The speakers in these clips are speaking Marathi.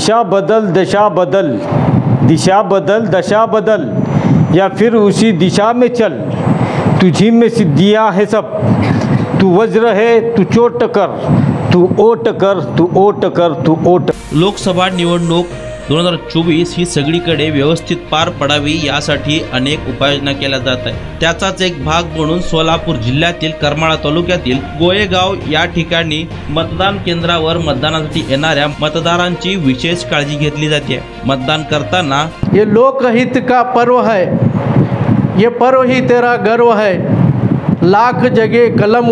दिशा बदल दशा बदल, दिशा बदल दशा बदल, या फिर उसी दिशा में चल, तुझी में सिद्धियाँ है सब। तू वज्र है तू चोट कर, तू ओट कर, तू ओट कर, तू ओट। लोकसभा निवडणूक 2024 ही सगळीकडे व्यवस्थित पार पडावी यासाठी अनेक उपाययोजना केल्या जात आहेत। त्याचाच एक भाग म्हणून सोलापूर जिल्ह्यातील करमाळा तालुक्यातील गोयेगाव या ठिकाणी मतदान केंद्रावर मतदानासाठी येणाऱ्या मतदारांची विशेष काळजी घेतली जाते। मतदान करताना ये लोकहित का पर्व है, ये पर्व ही तेरा गर्व है। लाख जगह कलम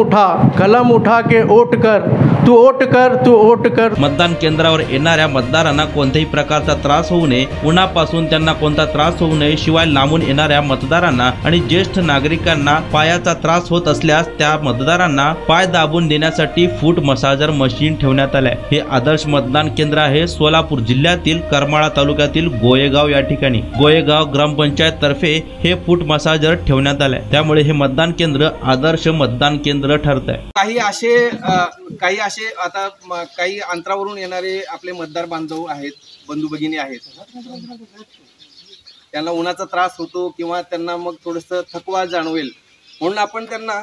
उठा के वोट कर, तू वोट कर, तू वोट कर। मतदान केंद्रावर येणाऱ्या मतदारांना कोणत्याही प्रकारचा त्रास होऊ नये, उन्हापासून त्यांना कोणता त्रास होऊ नये, शिवाय लांबून येणाऱ्या मतदारांना आणि ज्येष्ठ नागरिकांना पायाचा त्रास होत असल्यास त्या मतदारांना पाय दाबून देण्यासाठी फूट मसाजर मशीन ठेवण्यात आले। हे आदर्श मतदान केंद्र आहे सोलापूर जिल्ह्यातील करमाळा तालुक्यातील गोयेगाव या ठिकाणी। गोयेगाव ग्रामपंचायत तर्फे हे फूट मसाजर ठेवण्यात आले, त्यामुळे हे मतदान केंद्र आदर्श मतदान केंद्र ठरत आहे। काही असे आता काही अंतरावरून येणारे आपले मतदार बांधव आहेत, बंधू भगिनी आहेत, त्यांना उन्हाचा त्रास होतो किंवा त्यांना मग थोडंसं थकवा जाणवेल म्हणून आपण त्यांना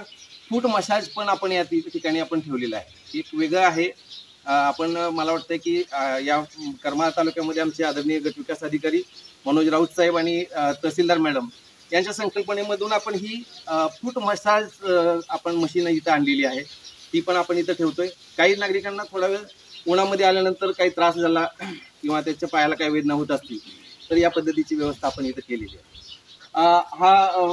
फूट मसाज पण आपण या ठिकाणी आपण ठेवलेला आहे। एक वेगळं आहे। आपण मला वाटतं की या करमाळा तालुक्यामध्ये आमचे आदरणीय गटविकास अधिकारी मनोज राऊत साहेब आणि तहसीलदार मॅडम यांच्या संकल्पनेमधून आपण ही फूट मसाज आपण मशीन इथं आणलेली आहे, ती पण आपण इथं ठेवतोय। काही नागरिकांना थोडा वेळ उन्हामध्ये आल्यानंतर काही त्रास झाला किंवा त्याच्या पायाला काही वेदना होत असतील तर या पद्धतीची व्यवस्था आपण इथं केलेली आहे। हा